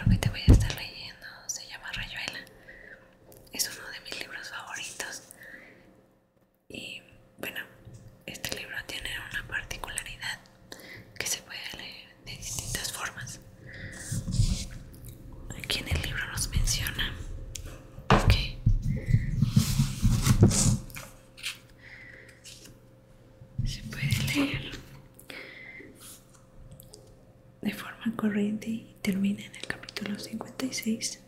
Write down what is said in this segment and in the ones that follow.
que te voy a estar leyendo se llama Rayuela. Es uno de mis libros favoritos. Y bueno, este libro tiene una particularidad que se puede leer de distintas formas. Aquí en el libro nos menciona que se puede leer de forma corriente y termina en el capítulo 56.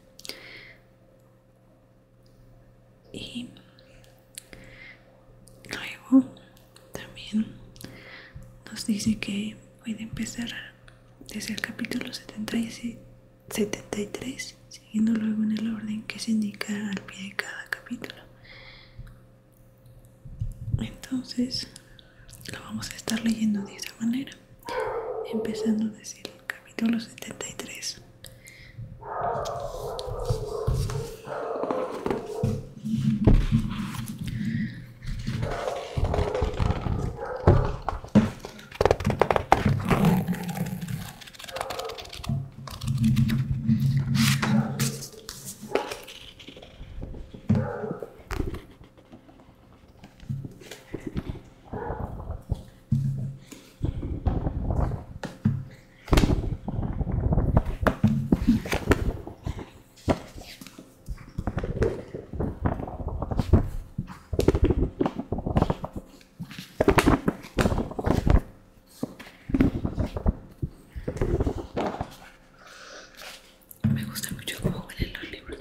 Y luego también nos dice que puede empezar desde el capítulo 73, siguiendo luego en el orden que se indica al pie de cada capítulo. Entonces lo vamos a estar leyendo de esa manera, empezando desde el capítulo 73. Me gusta mucho cómo huelen los libros.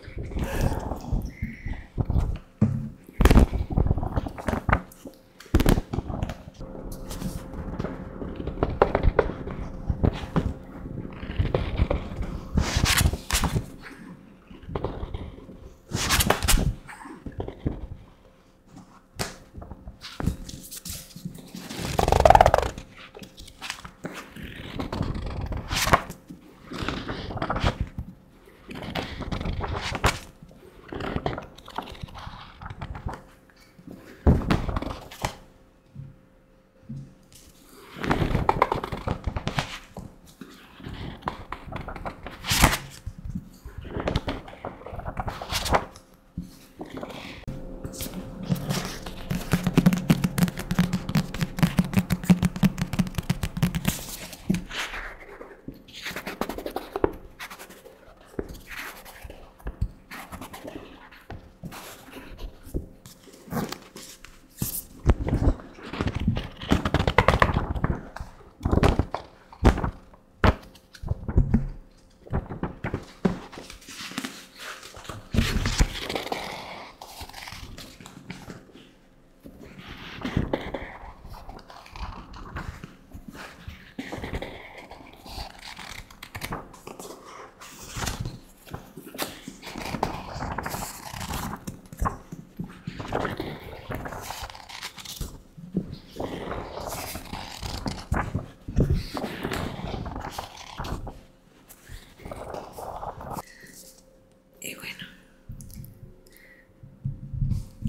Y bueno,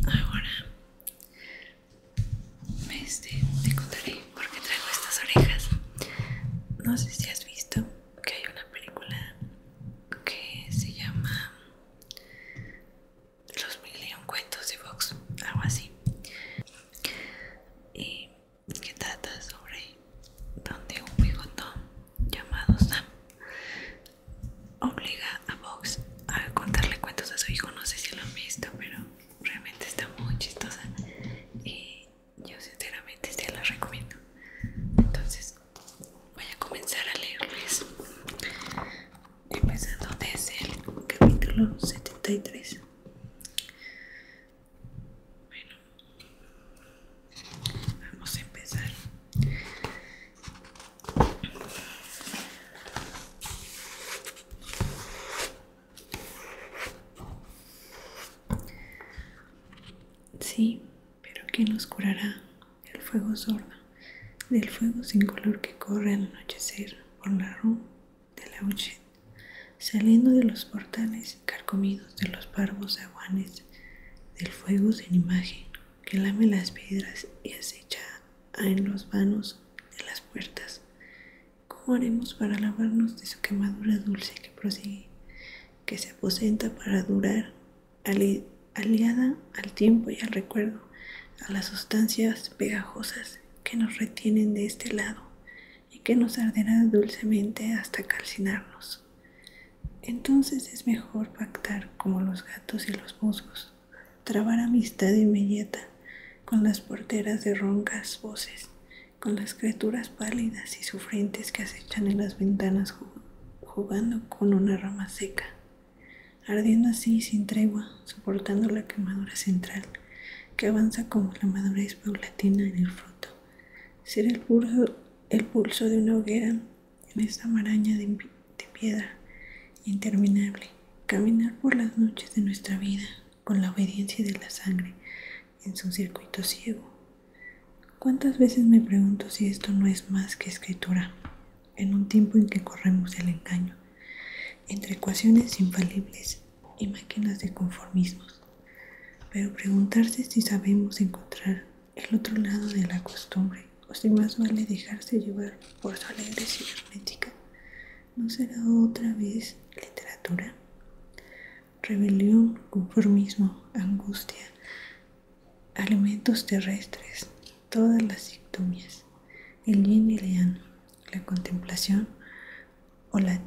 ahora te contaré por qué traigo estas orejas. No sé si has visto que hay una película que se llama Los Mil y un Cuentos de Fox, algo así, y que trata sobre donde un bigotón llamado Sam obliga a Fox a contarle cuentos a su hijo. No sé si lo han visto, pero realmente está muy chistosa y yo sinceramente se la recomiendo. Entonces voy a comenzar a leerles, empezando desde el capítulo 73. Bueno, vamos a empezar. Sí, pero ¿quién nos curará? El fuego sordo, del fuego sin color que corre al anochecer por la rue de la Huchette, saliendo de los portales carcomidos de los parvos aguanes, del fuego sin imagen que lame las piedras y acecha en los vanos de las puertas. ¿Cómo haremos para lavarnos de su quemadura dulce que prosigue que se aposenta para durar, aliada al tiempo y al recuerdo, a las sustancias pegajosas que nos retienen de este lado y que nos arderá dulcemente hasta calcinarnos. Entonces es mejor pactar como los gatos y los musgos, trabar amistad inmediata con las porteras de roncas voces, con las criaturas pálidas y sufrientes que acechan en las ventanas jugando con una rama seca, ardiendo así sin tregua, soportando la quemadura central que avanza como la madurez paulatina en el fruto. Ser el pulso de una hoguera en esta maraña de piedra interminable, caminar por las noches de nuestra vida con la obediencia de la sangre en su circuito ciego. ¿Cuántas veces me pregunto si esto no es más que escritura, en un tiempo en que corremos el engaño, entre ecuaciones infalibles y máquinas de conformismos? Pero preguntarse si sabemos encontrar el otro lado de la costumbre, o si más vale dejarse llevar por su alegre cibernética, ¿no será otra vez literatura? Rebelión, conformismo, angustia, alimentos terrestres, todas las dictomias, el yin y el yang, la contemplación o la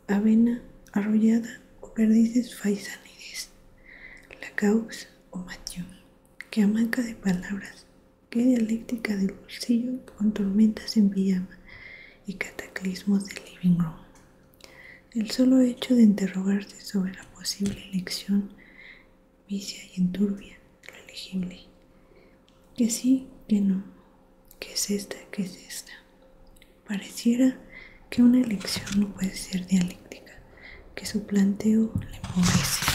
avena arrollada o perdices faisanides, la caux o Mathieu, que hamaca de palabras, qué dialéctica del bolsillo con tormentas en pijama y cataclismos del living room. El solo hecho de interrogarse sobre la posible elección vicia y enturbia lo elegible. Que sí, que no, que es esta, que es esta. Pareciera que una elección no puede ser dialéctica, que su planteo la empobrece.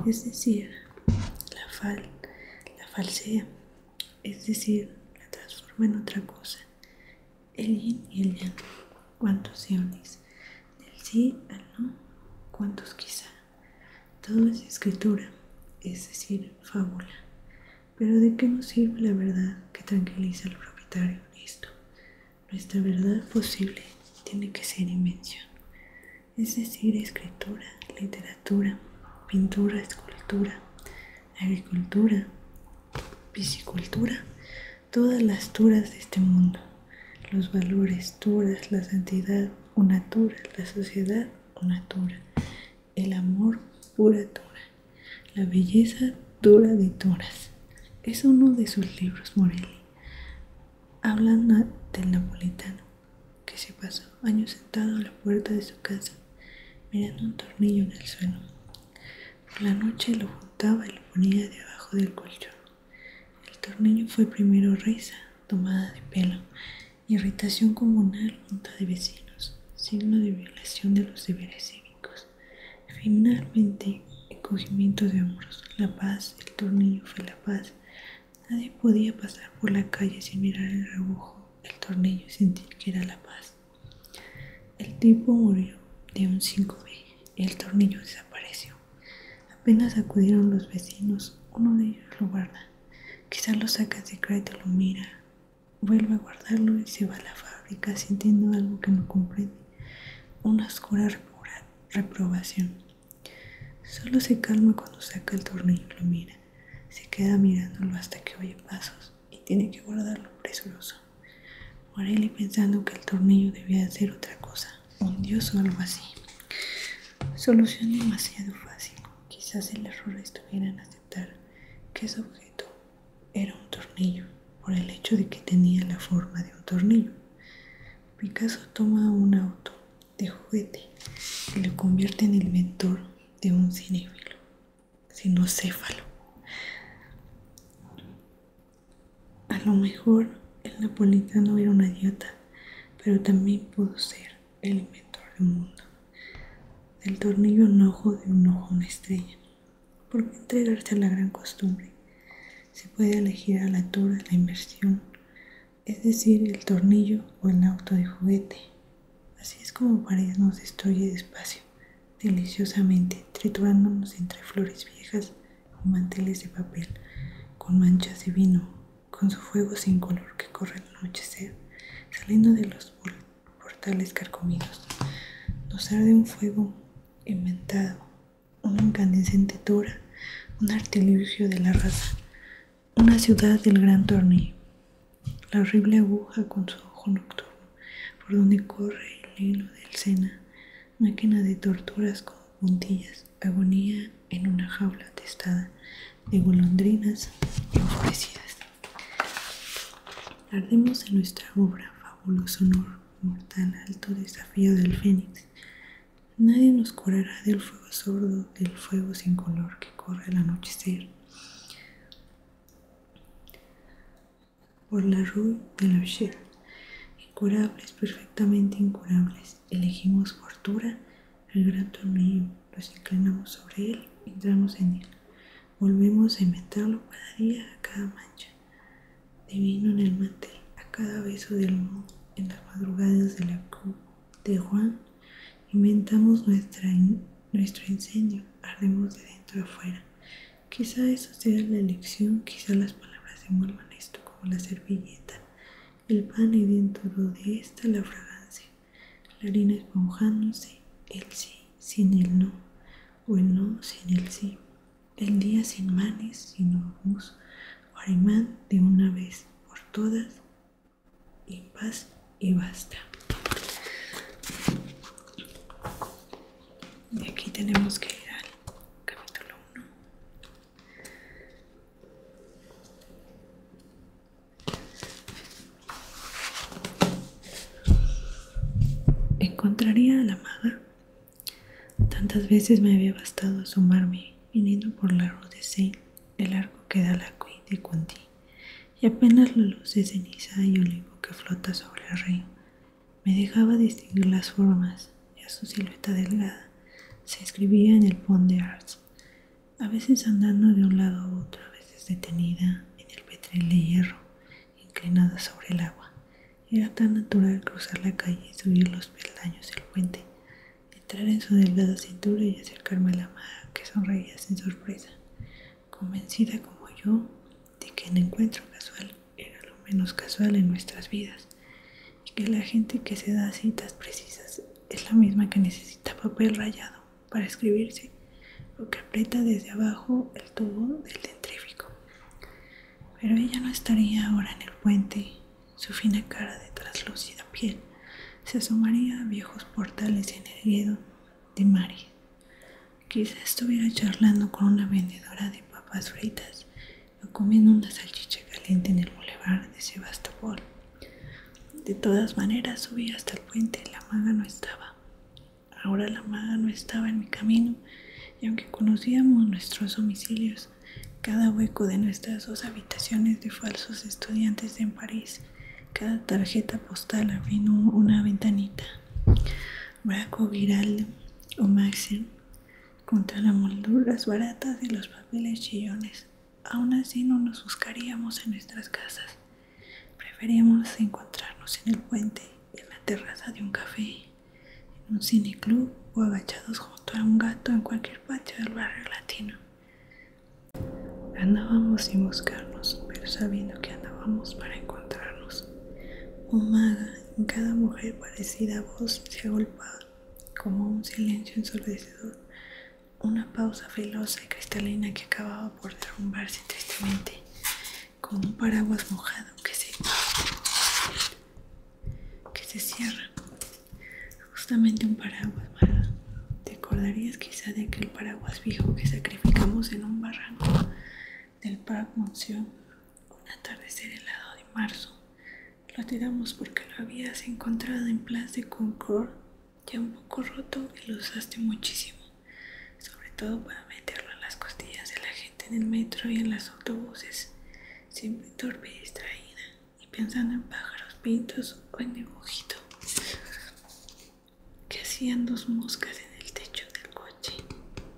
Es decir, la falsea, es decir, la transforma en otra cosa. El yin y el yang, cuántos iones, del sí al no, cuántos quizá. Todo es escritura, es decir, fábula. Pero ¿de qué nos sirve la verdad que tranquiliza al propietario honesto? Nuestra verdad posible tiene que ser invención, es decir, escritura, literatura, pintura, escultura, agricultura, piscicultura, todas las turas de este mundo, los valores, turas, la santidad, una tura, la sociedad, una tura, el amor, pura tura, la belleza, dura de turas. Es uno de sus libros, Morelli. Hablan del napolitano que se pasó años sentado a la puerta de su casa mirando un tornillo en el suelo. Por la noche lo juntaba y lo ponía debajo del colchón. El tornillo fue primero risa, tomada de pelo, irritación comunal junta de vecinos, signo de violación de los deberes cívicos. Finalmente, encogimiento de hombros, la paz, el tornillo fue la paz. Nadie podía pasar por la calle sin mirar el rebujo, el tornillo y sentir que era la paz. El tipo murió de un 5B y el tornillo desapareció. Apenas acudieron los vecinos, uno de ellos lo guarda. Quizá lo saca de crédito, lo mira, vuelve a guardarlo y se va a la fábrica sintiendo algo que no comprende, una oscura reprobación. Solo se calma cuando saca el tornillo y lo mira. Se queda mirándolo hasta que oye pasos y tiene que guardarlo presuroso. Morelli pensando que el tornillo debía ser otra cosa, un dios o algo así. Solución demasiado fácil. Quizás el error estuviera en aceptar que ese objeto era un tornillo por el hecho de que tenía la forma de un tornillo. Picasso toma un auto de juguete y lo convierte en el mentor de un cinéfilo, cinocéfalo. A lo mejor el napolitano era un idiota, pero también pudo ser el inventor del mundo. Del tornillo un ojo, de un ojo una estrella. ¿Por qué entregarse a la gran costumbre? Se puede elegir a la altura la inversión, es decir, el tornillo o el auto de juguete. Así es como París nos destruye despacio, deliciosamente, triturándonos entre flores viejas o manteles de papel, con manchas de vino, con su fuego sin color que corre al anochecer, saliendo de los portales carcomidos. Nos arde un fuego inventado, una incandescente tora, un artilugio de la raza, una ciudad del gran torneo, la horrible aguja con su ojo nocturno, por donde corre el hilo del Sena, máquina de torturas con puntillas, agonía en una jaula atestada de golondrinas enfurecidas. Ardemos en nuestra obra, fabuloso honor, mortal, alto desafío del fénix. Nadie nos curará del fuego sordo, del fuego sin color que corre al anochecer. Por la rue de la Huchette, incurables, perfectamente incurables, elegimos fortuna al gran tornillo, nos inclinamos sobre él, entramos en él, volvemos a inventarlo cada día, a cada mancha de vino en el mantel, a cada beso del mo, en las madrugadas de la Coupe de Juan, inventamos nuestro incendio, ardemos de dentro a afuera. Quizá eso sea la elección, quizá las palabras envuelvan esto como la servilleta, el pan y dentro de esta la fragancia, la harina esponjándose, el sí sin el no, o el no sin el sí, el día sin manes, sin ormus, o arimán de una vez por todas, y paz y basta. Y aquí tenemos que ir al capítulo 1. Encontraría a la maga. Tantas veces me había bastado asomarme viniendo por la rue de Seine, el arco que da a la Quai de Conti, y apenas la luz de ceniza y olivo que flota sobre el río me dejaba distinguir las formas, ya su silueta delgada se escribía en el Pont de Arts, a veces andando de un lado a otro, a veces detenida en el petrel de hierro, inclinada sobre el agua. Era tan natural cruzar la calle y subir los peldaños del puente, entrar en su delgada cintura y acercarme a la maga que sonreía sin sorpresa, convencida como yo de que el encuentro casual era lo menos casual en nuestras vidas y que la gente que se da citas precisas es la misma que necesita papel rayado para escribirse o que aprieta desde abajo el tubo del dentrífico. Pero ella no estaría ahora en el puente, su fina cara de traslúcida piel se asomaría a viejos portales en el Guido de Mari. Quizá estuviera charlando con una vendedora de papas fritas o comiendo una salchicha caliente en el boulevard de Sebastopol. De todas maneras subí hasta el puente y la maga no estaba. Ahora la maga no estaba en mi camino y aunque conocíamos nuestros domicilios, cada hueco de nuestras 2 habitaciones de falsos estudiantes en París, cada tarjeta postal abriendo una ventanita, Braco, Giraldo o Maxim, contra las molduras baratas de los papeles chillones, aún así no nos buscaríamos en nuestras casas. Preferíamos encontrarnos en el puente, en la terraza de un café, en un cineclub o agachados junto a un gato en cualquier patio del barrio latino. Andábamos sin buscarnos, pero sabiendo que andábamos para encontrarnos. Un maga en cada mujer parecida a vos se agolpaba como un silencio ensordecedor, una pausa filosa y cristalina que acababa por derrumbarse tristemente, como un paraguas mojado que se cierra. Justamente un paraguas, maga. Te acordarías quizá de aquel paraguas viejo que sacrificamos en un barranco del Parc Monceau, un atardecer helado de marzo. Lo tiramos porque lo habías encontrado en Place de Concorde, ya un poco roto, y lo usaste muchísimo, sobre todo para meterlo en las costillas de la gente en el metro y en los autobuses, siempre torpe y distraída, y pensando en pájaros pintos o en dibujitos que hacían 2 moscas en el techo del coche.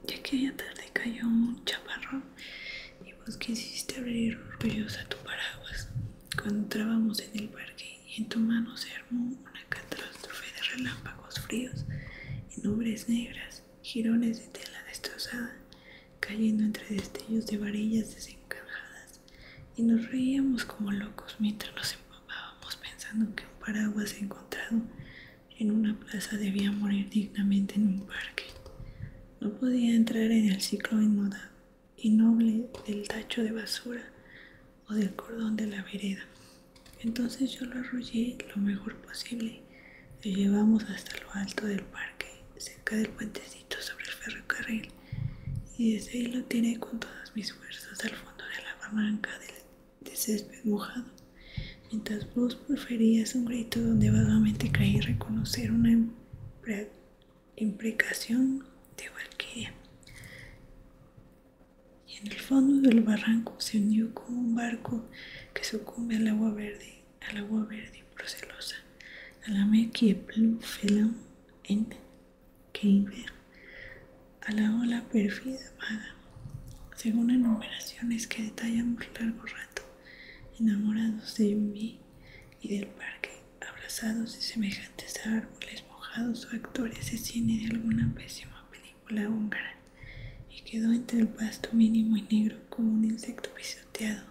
Y aquella tarde cayó un chaparrón y vos quisiste abrir orgullosa tu paraguas cuando entrábamos en el parque, y en tu mano se armó una catástrofe de relámpagos fríos y nubes negras, jirones de tela destrozada, cayendo entre destellos de varillas desencajadas, y nos reíamos como locos mientras nos empapábamos pensando que un paraguas encontrado en una plaza debía morir dignamente en un parque. No podía entrar en el ciclo innoble del tacho de basura o del cordón de la vereda. Entonces yo lo arrollé lo mejor posible. Lo llevamos hasta lo alto del parque, cerca del puentecito sobre el ferrocarril, y desde ahí lo tiré con todas mis fuerzas al fondo de la barranca de césped mojado, mientras vos preferías un grito donde vagamente creí reconocer una imprecación de Valquiria. Y en el fondo del barranco se hundió como un barco que sucumbe al agua verde y procelosa, a la mer qui est plus félin en qu'hiver, a la ola pérfida maga, según enumeraciones que detallamos largo rato, enamorados de Yumbi y del parque, abrazados de semejantes árboles mojados o actores de cine de alguna pésima película húngara, y quedó entre el pasto mínimo y negro como un insecto pisoteado,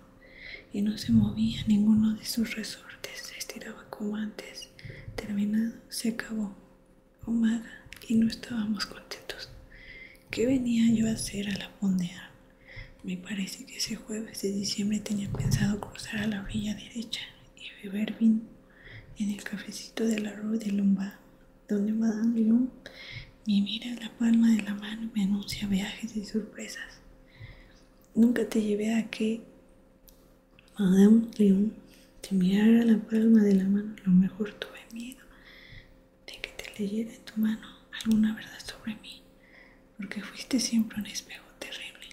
y no se movía ninguno de sus resortes, se estiraba como antes. Terminado, se acabó. Oh maga, y no estábamos contentos. ¿Qué venía yo a hacer a la Pondera? Me parece que ese jueves de diciembre tenía pensado cruzar a la orilla derecha y beber vino en el cafecito de la Rue de Lombard, donde Madame Lyon me mira la palma de la mano y me anuncia viajes y sorpresas. Nunca te llevé a que Madame Lyon te mirara la palma de la mano. A lo mejor tuve miedo de que te leyera en tu mano alguna verdad sobre mí, porque fuiste siempre un espejo terrible,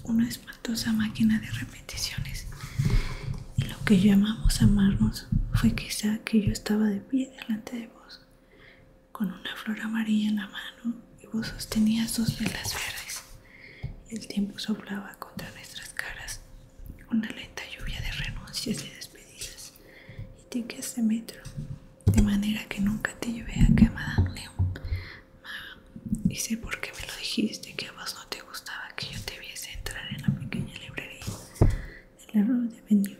una espantosa máquina de repeticiones. Y lo que llamamos amarnos fue quizá que yo estaba de pie delante de vos, con una flor amarilla en la mano, y vos sostenías 2 velas verdes, y el tiempo soplaba contra nuestras caras una lenta lluvia de renuncias y despedidas y tickets de metro, de manera que nunca te llevé a que Madame León. Y sé por qué me lo dijiste, que a vos no te gustaba que yo te viese entrar en la pequeña librería de la Rue de Benio,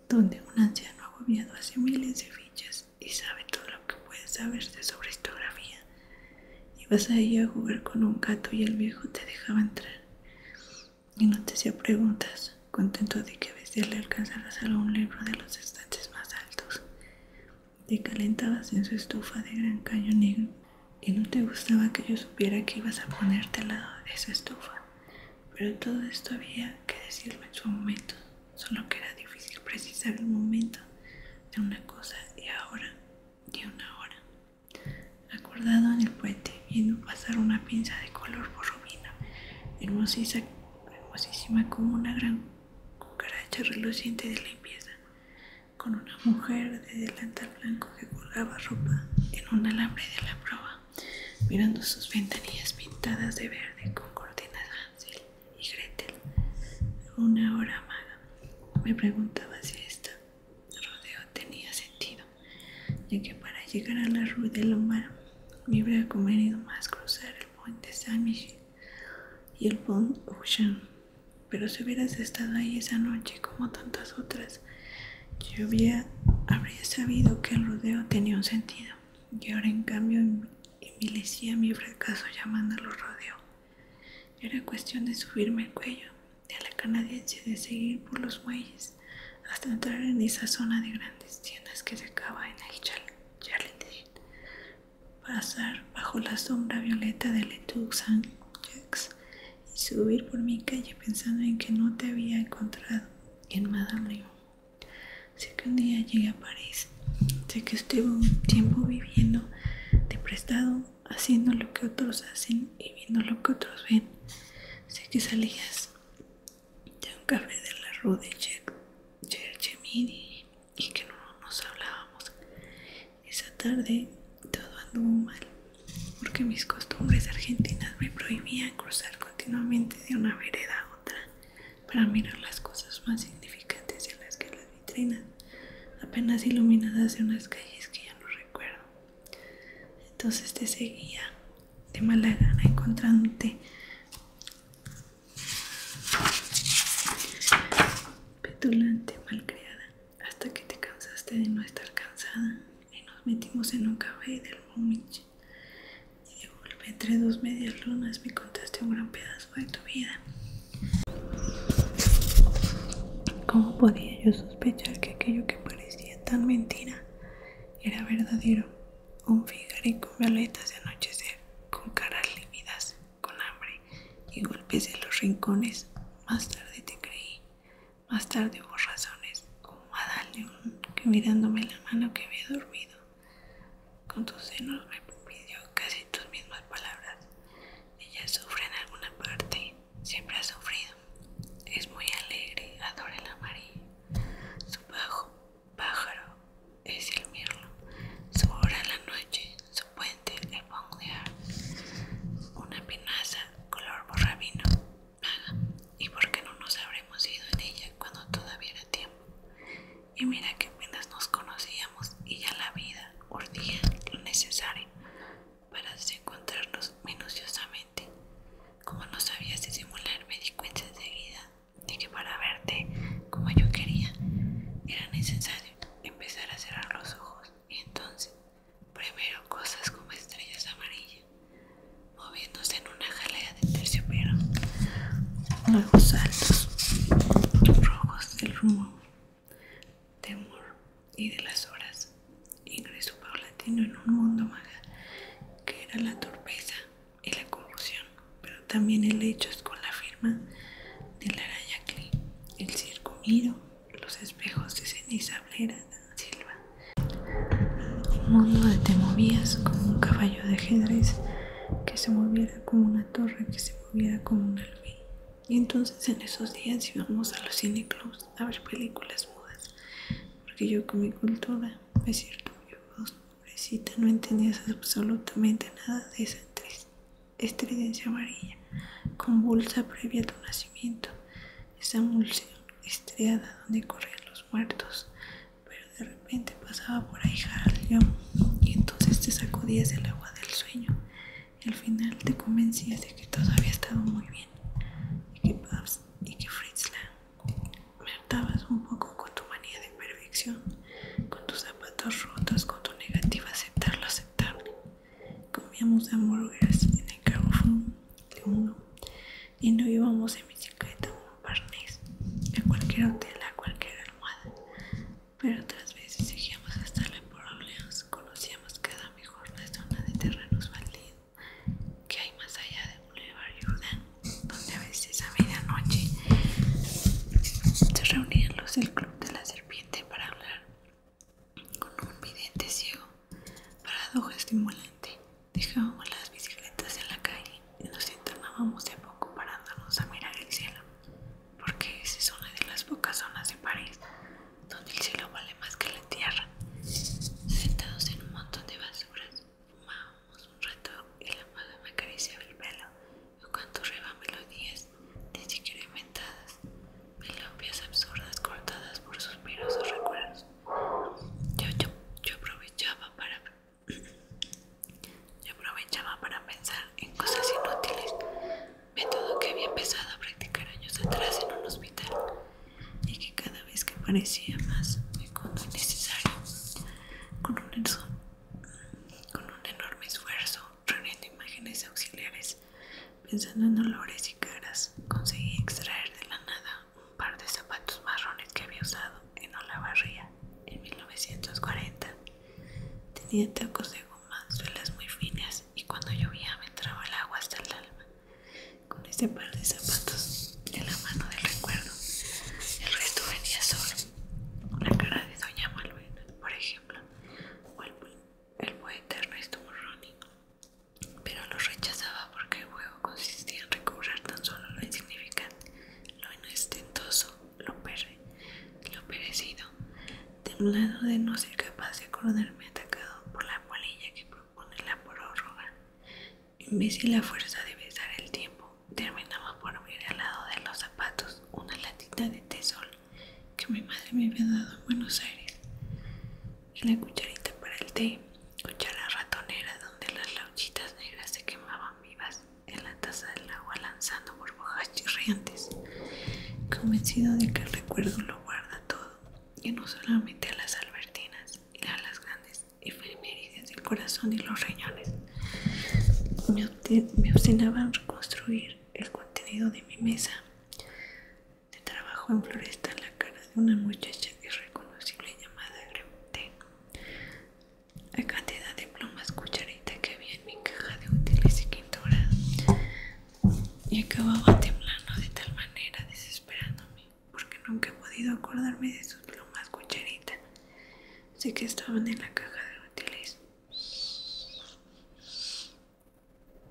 donde un anciano agobiado hace miles de fichas y sabe todo lo que puede saberse sobre historiografía. Ibas ahí a jugar con un gato y el viejo te dejaba entrar y no te hacía preguntas, contento de que a veces le alcanzaras algún libro de los estantes más altos. Te calentabas en su estufa de gran caño negro y no te gustaba que yo supiera que ibas a ponerte al lado de esa estufa. Pero todo esto había que decirlo en su momento, solo que era difícil precisar el momento de una cosa y ahora de una hora. Acordado en el puente, viendo pasar una pinza de color borrobina, hermosísima como una gran cucaracha reluciente de limpieza, con una mujer de delantal blanco que colgaba ropa en un alambre de la proa, mirando sus ventanillas pintadas de verde con cortinas Hansel y Gretel. Una hora maga. Me preguntaba si este rodeo tenía sentido, ya que para llegar a la Rue de Lombard me hubiera convenido más cruzar el puente Saint-Michel y el Pont Auchan. Pero si hubieras estado ahí esa noche como tantas otras, yo habría sabido que el rodeo tenía un sentido, y ahora en cambio envilecía mi fracaso llamándolo rodeo. Era cuestión de subirme el cuello de la canadiense, de seguir por los muelles hasta entrar en esa zona de grandes tiendas que se acaba en el Jardin, pasar bajo la sombra violeta de Le Tour Saint-Jacques y subir por mi calle pensando en que no te había encontrado en Madame Lyon. Sé que un día llegué a París, sé que estuve un tiempo viviendo de prestado, haciendo lo que otros hacen y viendo lo que otros ven. Sé que salías de un café de la Rue de Cherche-Midi y que no nos hablábamos. Esa tarde todo anduvo mal, porque mis costumbres argentinas me prohibían cruzar continuamente de una vereda a otra para mirar las cosas más significantes de las que las vitrinas apenas iluminadas de unas calles que ya no recuerdo. Entonces te seguía de mala gana, encontrándote petulante, malcriada, hasta que te cansaste de no estar cansada y nos Nos metimos en un café del Múnich y de golpe entre dos medias lunas me contaste un gran pedazo de tu vida. ¿Cómo podía yo sospechar que aquello que parecía tan mentira era verdadero? Un figarico con violetas de anochecer, con caras lívidas, con hambre y golpes en los rincones. Más tarde te creí, más tarde hubo razones, como Madaleón, que mirándome la mano que había dormido, con tus senos me pidió casi tus mismas palabras. Ella sufre en alguna parte, siempre ha sufrido. Es muy alegre, adora el amarillo. Su pájaro es el mirlo. Su hora en la noche, su puente, el pont de Ar. Una pinaza color borrabino. ¿Y por qué no nos habremos ido en ella cuando todavía era tiempo? Y mira que apenas nos conocíamos y ya la vida urdía lo necesario para desencontrarnos minuciosamente. Como no sabías disimular, me di cuenta enseguida de que para verte como yo quería era necesario empezar a cerrar los ojos, y entonces primero cosas como estrellas amarillas moviéndose en una jalea de terciopelo, luego saltos rojos del rumor, temor y de las horas, ingreso paulatino en un mundo maga que era la torpeza y la confusión, pero también helechos con la firma del Arayacli, el circo Miro, los espejos de ceniza Blera da Silva. Un mundo donde te movías como un caballo de ajedrez, que se moviera como una torre, que se moviera como un alfil. Y entonces en esos días íbamos a los cineclubs a ver películas mudas, porque yo con mi cultura, es cierto, yo vos, pobrecita, no entendías absolutamente nada de esa estridencia amarilla, convulsa previa a tu nacimiento, esa emulsión estriada donde corrían los muertos. Pero de repente pasaba por ahí Harald León y entonces te sacudías el agua del sueño y al final te convencías de que todo había estado muy bien y que Pabst y que Fritz Lang. Me hartabas un poco con tu manía de perfección, con tus zapatos rotos, con tu negativa a aceptar lo aceptable. Comíamos hamburguesas en el Carrefour de uno y no íbamos en bicicleta a Montparnasse, a cualquier hotel, a cualquier almohada. Pero otras veces seguíamos hasta la Port Orleans, conocíamos cada mejor la zona de terrenos baldíos que hay más allá del Boulevard Jourdan, donde a veces a medianoche se reunían los del Club de la Serpiente para hablar con un vidente ciego. Paradoja estimulante. Dejábamos las bicicletas en la calle y nos internábamos de a poco parándonos a mirar el cielo, porque esa es una de las pocas zonas de París donde el cielo vale más que la tierra. Sentados en un montón de basuras, fumábamos un rato y la maga me acariciaba el pelo o canturreaba melodías ni siquiera inventadas, melodías absurdas cortadas por suspiros o recuerdos. Yo aprovechaba para pensar en cosas inútiles, método que había empezado a practicar años atrás en un hospital y que cada vez que parecía más fecundo y necesario, con un enorme esfuerzo, reuniendo imágenes auxiliares, pensando en olores y caras, conseguí extraer de la nada un par de zapatos marrones que había usado en Olavarría en 1940. Tenía tacos de goma, suelas muy finas y cuando llovía me entraba el agua hasta el alma. Con ese par de zapatos de la mano del recuerdo, el resto venía solo. La cara de Doña Malvena, por ejemplo, o el poeta Ernesto Morroni. Pero los rechazaba porque el juego consistía en recobrar tan solo lo insignificante, lo inostentoso, lo perecido, temblando de no ser capaz de acordarme atacado por la polilla que propone la prórroga. En vez de la fuerza de besar el tiempo, terminaba por abrir al lado de los zapatos una latita de té Sol que mi madre me había dado en Buenos Aires, y la cucharita para el té, cuchara ratonera donde las lauchitas negras se quemaban vivas en la taza del agua lanzando burbujas chirriantes, convencido de que el recuerdo lo guarda todo, y no solamente a las albertinas y a las grandes efemérides corazón y los riñones. Me obstinaba en reconstruir el contenido de mi mesa de trabajo en floresta en la cara de una muchacha irreconocible llamada Gremte. La cantidad de plumas cucharita que había en mi caja de útiles y pintura, y acababa temblando de tal manera, desesperándome, porque nunca he podido acordarme de sus plumas cucharita. Sé que estaban en la caja de útiles,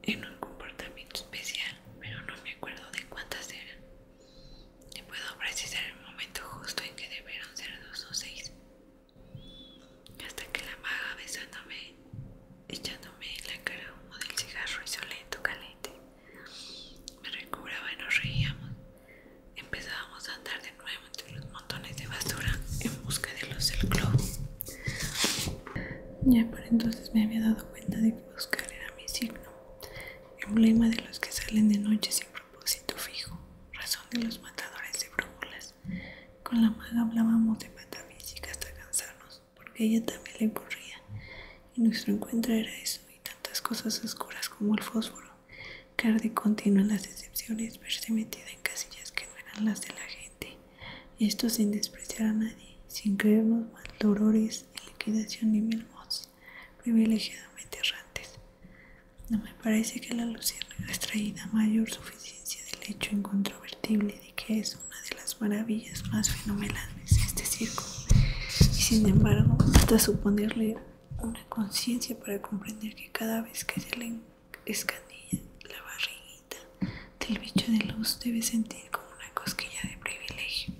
en un comportamiento especial, pero no me acuerdo de cuántas eran. Ni puedo precisar el momento justo en que debieron ser 2 o 6. Hasta que la maga, besándome, echándome en la cara humo del cigarro y su lento caliente, me recobraba y nos reíamos. Empezábamos a andar de nuevo entre los montones de basura en busca de los del globo. Ya por entonces me había dado cuenta de que Oscar era mi signo, emblema de los que salen de noche sin propósito fijo, razón de los matadores de brújulas. Con la maga hablábamos de metafísica hasta cansarnos, porque ella también le corría, y nuestro encuentro era eso y tantas cosas oscuras como el fósforo, caer de continuo en las decepciones, verse metida en casillas que no eran las de la gente, y esto sin despreciar a nadie, sin creernos maldorores en liquidación ni mil mods privilegiadamente errantes. No me parece que la luciérnaga extraída mayor suficiencia del hecho incontrovertible de que es una de las maravillas más fenomenales de este circo, y sin embargo basta suponerle una conciencia para comprender que cada vez que se le escanilla la barriguita del bicho de luz debe sentir como una cosquilla de privilegio.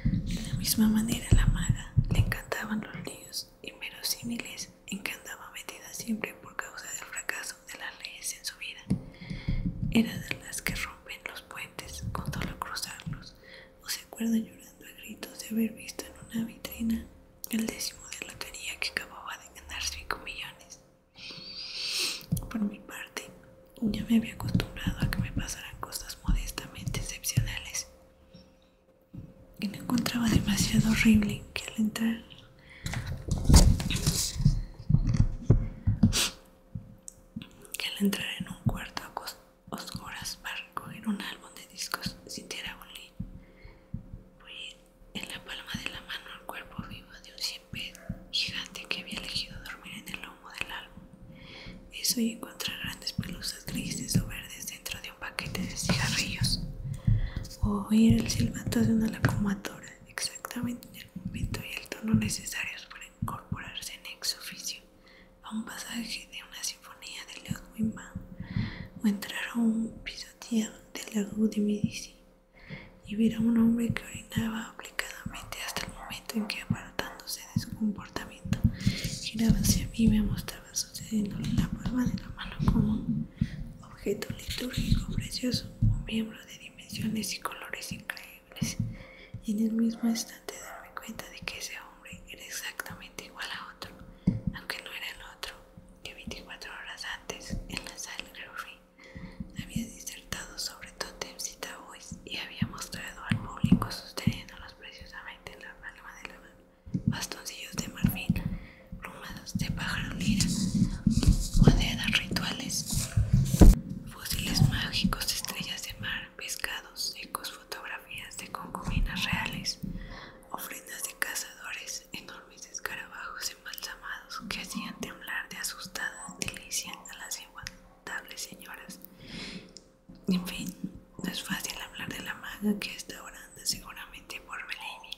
De la misma manera la maga le encantaban los líos inverosímiles en que andaba metida siempre por causa del fracaso de las leyes en su vida. Era de las que rompen los puentes con solo cruzarlos, o se acuerda llorando a gritos de haber visto en una vitrina el 10º de lotería que acababa de ganar 5 millones. Por mi parte, ya me había acostumbrado a que me pasaran cosas modestamente excepcionales, y no encontraba demasiado horrible que al entrar en un cuarto a oscuras para recoger un álbum de discos sintiera bullir en la palma de la mano el cuerpo vivo de un siempre gigante que había elegido dormir en el lomo del álbum. Eso, y encontrar grandes pelusas grises o verdes dentro de un paquete de cigarrillos, o oír el silbato de una locomotora exactamente en el momento y el tono necesarios para incorporarse en ex oficio a un pasaje de una sinfonía de Ludwig van, o entrar a un pisoteado de la Rue de Medici y ver a un hombre que orinaba aplicadamente hasta el momento en que, apartándose de su comportamiento, giraba hacia mí y me mostraba sucediéndole en la palma de la mano como un objeto litúrgico precioso, un miembro de dimensiones y colores increíbles, y en el mismo instante darme cuenta de que ese hombre era exactamente igual a otro, aunque no era el otro que 24 horas antes en la sala Greury había disertado sobre tótems y tabúes y había mostrado al público sosteniéndolos preciosamente en la palma de la mano bastoncillos de marfil, plumas de pájaro lira, monedas rituales, fósiles mágicos, estrellas de mar, pescados secos, fotografías de concubinas reales, ofrendas de cazadores, enormes escarabajos embalsamados que hacían temblar de asustada delicia a las inaguantables señoras. En fin, no es fácil hablar de la maga que hasta ahora anda seguramente por Bellini,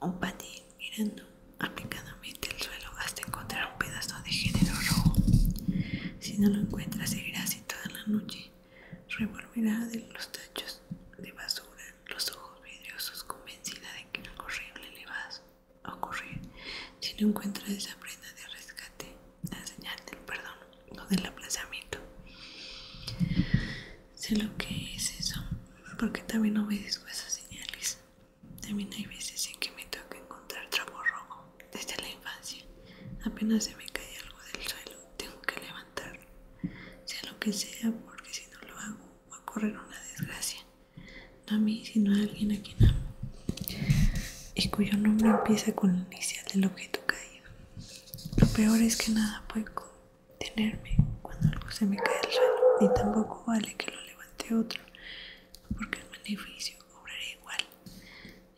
un patín mirando aplicadamente el suelo hasta encontrar un pedazo de género rojo. Si no lo encuentra, seguirá así toda la noche, revolverá de los tachos de basura los ojos vidriosos, convencida de que algo horrible le va a ocurrir si no encuentra esa prenda de rescate, la señal del perdón, no del aplazamiento. Sé lo que es eso, porque también obedezco esas señales. También hay veces en que me toca encontrar trapo rojo desde la infancia. Apenas se me cae algo del suelo, tengo que levantarlo, sea lo que sea, porque si no lo hago va a correr una desgracia, no a mí sino a alguien a quien amo, y cuyo nombre empieza con la inicial del objeto caído. Lo peor es que nada puede dolerme cuando algo se me cae al suelo, ni tampoco vale que lo levante otro, porque el beneficio obrará igual.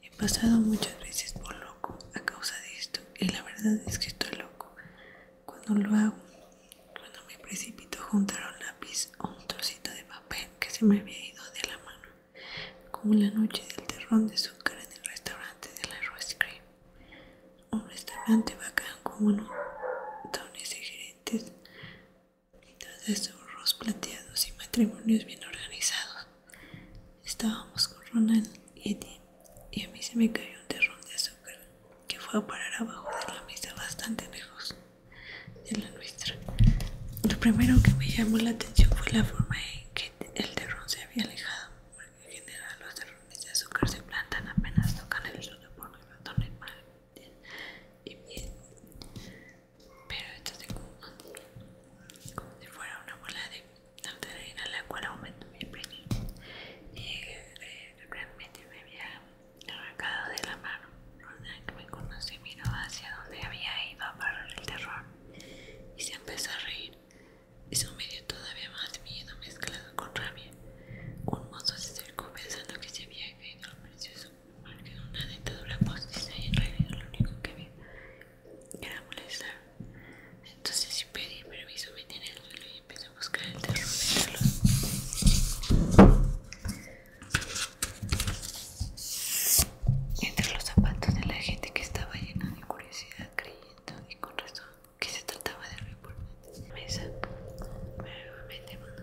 He pasado muchas veces por loco a causa de esto, y la verdad es que estoy loco cuando lo hago. Cuando me precipito a juntar un lápiz o un trocito de papel que se me había ido de la mano, como la noche del terrón de azúcar en el restaurante de la Ice Cream. Un restaurante bacán con montones de gerentes, tazas de arroz plateados y matrimonios bien organizados. Estábamos con Ronald y Eddie, y a mí se me cayó un terrón de azúcar que fue a parar abajo de la mesa bastante lejos de la nuestra. Lo primero que me llamó la atención fue la forma en que el terrón se había alejado, porque en general los terrones de azúcar se plantan apenas tocan el suelo por mi botón normal y bien, pero esto se como si fuera una bola de naftalina, la cual aumentó mi presión y realmente me había arrancado de la mano. Ronald, que me conoce, miró hacia donde había ido a parar el terror y se empezó a reír. Eso me dio todavía más miedo mezclado con rabia. Un mozo se acercó pensando que se había caído el precioso marco de una dentadura postiza, y en realidad lo único que vi era molestar. Entonces, sin pedir permiso, me tiré al suelo y empecé a buscar el terror entre los zapatos de la gente que estaba llena de curiosidad, creyendo, y con razón, que se trataba de reportes de mesa. Pero nuevamente, bueno,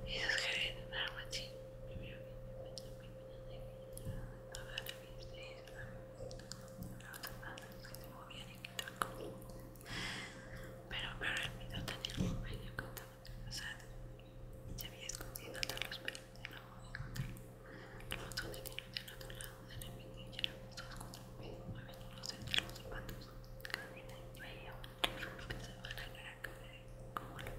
esos gerentes de armas, sí, primero toda la vista y los zapatos que se movían y que tocó. Pero el miedo tenía un medio que estaba pasado. Se había escondido tras los pelos de la boca contra los dos detinos del otro lado de la mesa, y éramos todos contra un medio, moviéndonos entre los zapatos. Camina y veía pensaba la cara como lo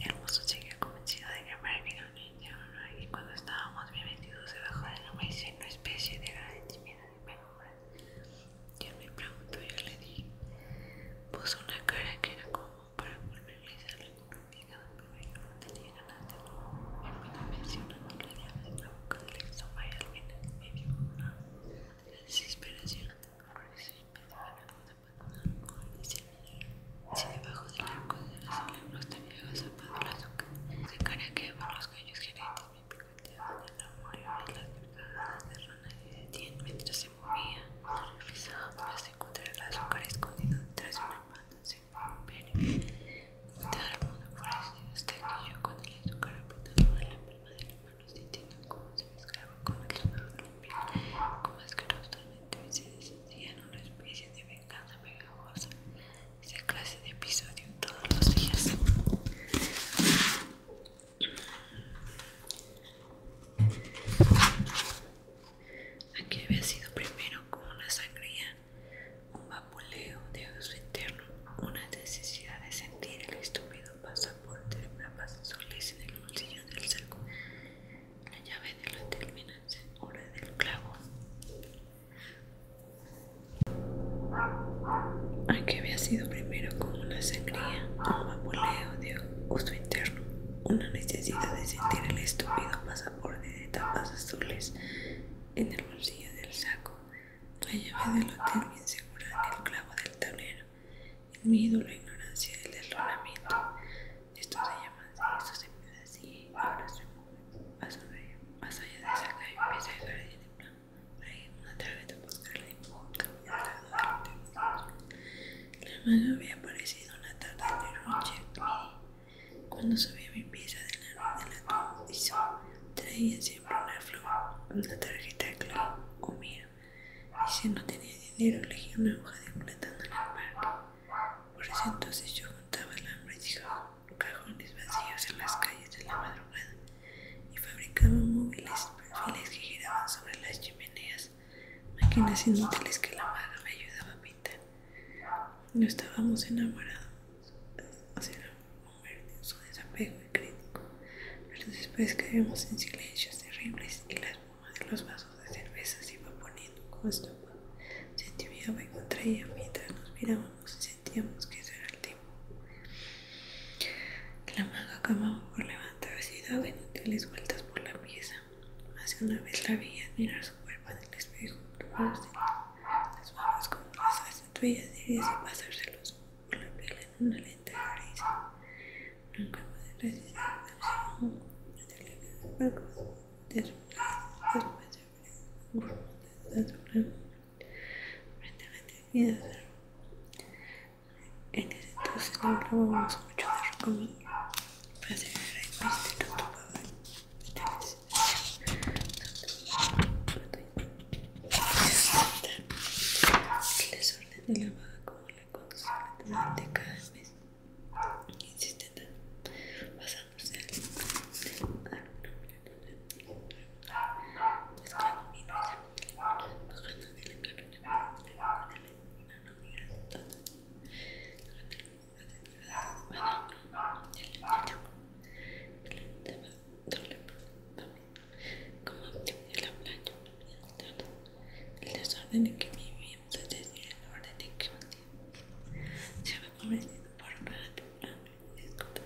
hermoso. Seguía convencido de que Marilyn no, y cuando estábamos bien metidos debajo de la mesa en una especie de agradecimiento de penumbra, y él me preguntó, yo le dije, puso una cara que era como para volverle a hacerle un hígado, pero yo no tenía ganas de nuevo. En mi dimensión no le llama en la boca del estómago y alguien en medio una desesperación. Por eso empezó a la cosa para y se mirar si debajo del arco de la sala no estaría agazapado el azúcar. De cara que por los gallos gerentes me picoteaban el amor y las carcajadas de Ronald y de Tien mientras se movía. Revisaba para encontrar el azúcar escondido detrás de una pata. Se pero todo el mundo parecido hasta que yo, con el azúcar apretado en la palma de la mano, sintiendo cómo se mezclaba con el sudor de la piel, como asquerosamente se deshacía en una especie de venganza pegajosa. Esa clase de episodio todos los días. Aquí había sido primero como una sangría, un vapuleo de uso interno, una necesidad de sentir el estúpido pasaporte de papas azules en el bolsillo del saco, la llave del hotel bien hora del clavo. Aquí había sido primero como una sangría, un vapuleo de uso interno, una necesidad de sentir el estúpido pasaporte de tapas azules en el bolsillo del saco, la llave del hotel bien segura en el clavo del tablero, el miedo, la ignorancia, el deslumbamiento. Esto se llama así, esto se pide así, ahora se mueve, más allá de esa calle empieza a dejar de plan. Hay una tarjeta postal de boca al lado del hotel. La mano había aparecido una tarde de noche cuando subí mi pieza de la hizo. Traía siempre una flor, una tarjeta clave o miro, y si no tenía dinero elegí una hoja de plátano en el parque. Por ese entonces yo juntaba alambres y cajones vacíos en las calles de la madrugada y fabricaba móviles, perfiles que giraban sobre las chimeneas, máquinas inútiles que la maga me ayudaba a pintar. No estábamos enamorados, o sea, era un hombre de su desapego y crítico, pero después caímos en silencios terribles y la espuma de los vasos de cerveza se iba poniendo como estopa. Se entibiaba y contraía mientras nos mirábamos y sentíamos que eso era el tiempo. cama por levantarse y daba inútiles vueltas por la pieza. Más de una vez la vi admirar su cuerpo en el espejo, probándose las manos como las estatuillas diarias y pasárselos por la piel en una lenta caricia. Nunca pude resistir la emoción de después de ver un frente a la eternidad. En ese entonces no hablábamos mucho de Rocamora. Para ser egoísta no tomaba el desorden de la vaga como la conducción durante cada mes, insistente, pasándose al mezclando vino y bajando de la carne con una no mirando tanto. El desorden en que vivíamos, es decir, el orden en que se había convertido por un rato en discutido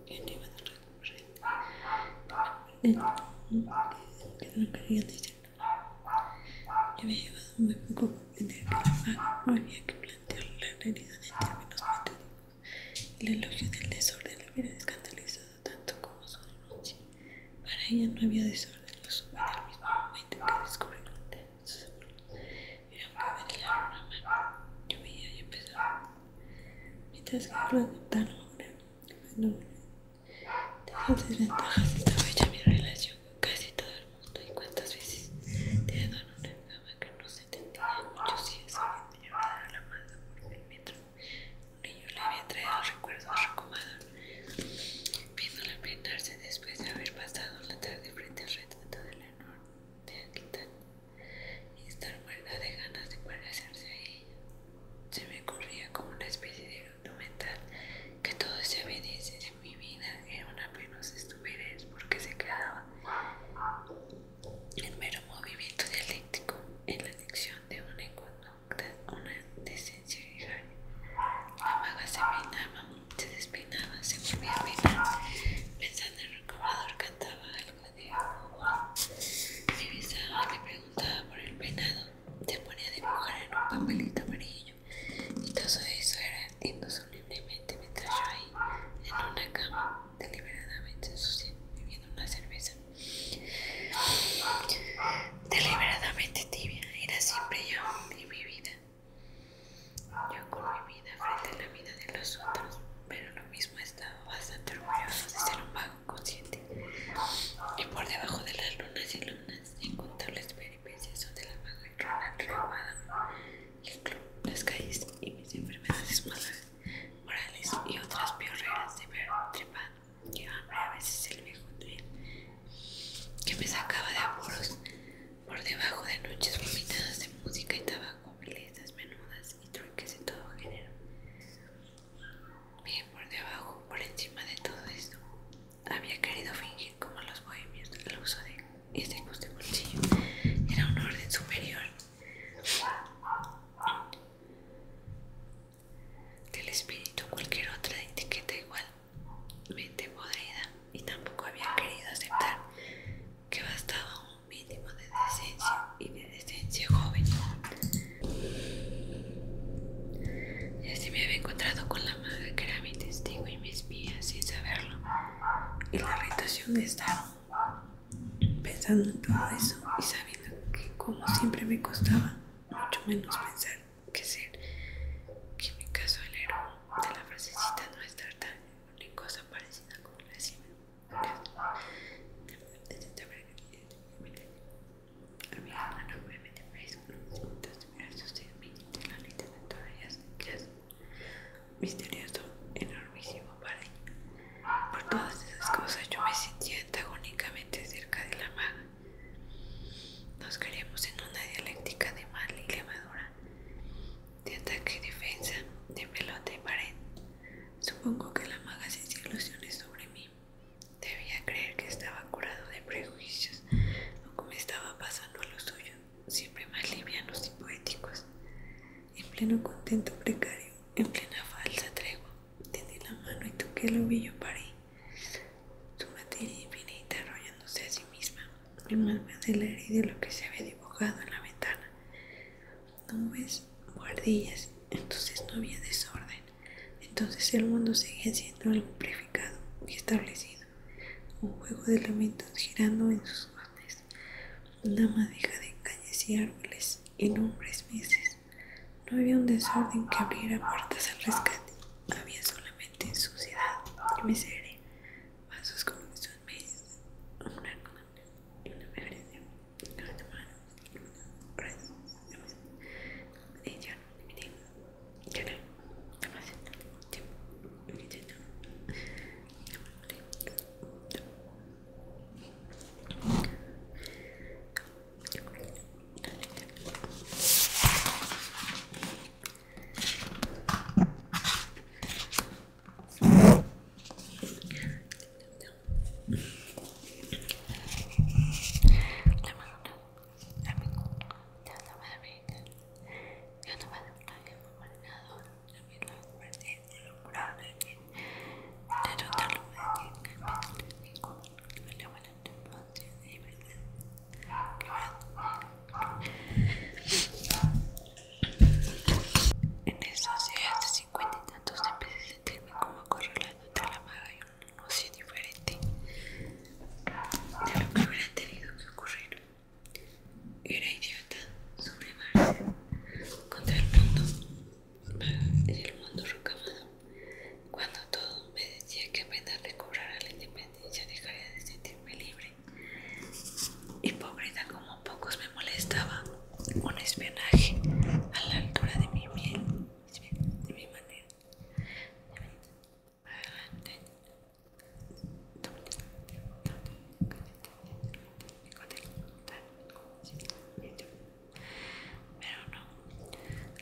y en iba de recurrente. Que no quería decir. Yo había llevado muy poco a comprender que la paga no había que plantear la realidad en términos metódicos. El elogio del desorden la hubiera escandalizado tanto como su denuncia. Para ella no había desorden, lo supe en el mismo momento que descubrí lo intenso. Era un cabello de la mano. Yo veía y empezaba. Mientras que yo lo adoptaba ahora, de las desventajas estaba hecha mi relación con casi todo el mundo y cuántas veces te he dado una cama que no se entendía en muchos días habiendo llevado a la mano por el metro. Un niño le había traído recuerdos a Rocamora, viéndola peinarse después de haber pasado la tarde frente al retrato de Leonor de Aquitania y estar muerta de ganas de parecerse a ella. Se me ocurría como una especie de grupo mental que todo ese obediencia de mi vida era una penosa estupidez porque se quedaba en mero movimiento dialéctico, en la dicción de una conducta, una decencia gregaria. La maga se peinaba, se despeinaba, se volvía a peinar. Pensando en Rocamora, cantaba algo de agua. Me besaba, me preguntaba por el peinado, se ponía a dibujar en un papelito amarillo. Y todo eso era indissolublemente mientras yo ahí, en una cama, deliberadamente sucia, bebiendo una cerveza deliberadamente tibia. Era siempre yo y mi vida. Yo con mi vida frente a la vida de los otros, pero lo mismo estaba bastante orgulloso de ser un vago consciente. Y por debajo de las lunas y lunas, incontables peripecias donde la maga y Ronald reguaban el club, las calles y mis enfermedades morales y otras piorreras de ver trepando y hambre a veces el viejo tren que me sacaba de apuros por debajo de noches vomitadas de música y tabaco, fiestas menudas y truques de todo género. Bien por debajo, por encima de todo esto, había querido fingir como los bohemios el uso de estos de bolsillo era un orden superior del espíritu, cualquier otra etiqueta igualmente podrida, y tampoco había querido aceptar que bastaba un mínimo de decencia y de decencia joven. Y así me había encontrado con la maga que era mi testigo y mi espía sin saberlo, y la irritación de estar pensando en todo eso y sabiendo que como siempre me costaba mucho menos pensar que ser, que en mi caso el héroe de la frasecita no estar tan ni cosa parecida como la cima. Misterioso, enormísimo para ella. Por todas esas cosas yo me sentía antagónicamente cerca de la maga. Nos queríamos en una dialéctica de mal y levadura, de ataque y defensa, de pelota y pared. Supongo que la maga se hacía ilusiones sobre mí. Debía creer que estaba curado de prejuicios, o que me estaba pasando a lo suyo, siempre más livianos y poéticos. En pleno contento precario, en plena falsa tregua, tendí la mano y toqué el ovillo parí. el mapa del aire y de lo que se había dibujado en la ventana. Nubes, buhardillas, entonces no había desorden. Entonces el mundo seguía siendo algo purificado y establecido, un juego de elementos girando en sus bordes, una madeja de calles y árboles y nombres meses. No había un desorden que abriera puertas al rescate, había solamente suciedad y miseria, vasos con sus medios, una emergencia, un espionaje a la altura de mi piel, de mi manera. Pero no,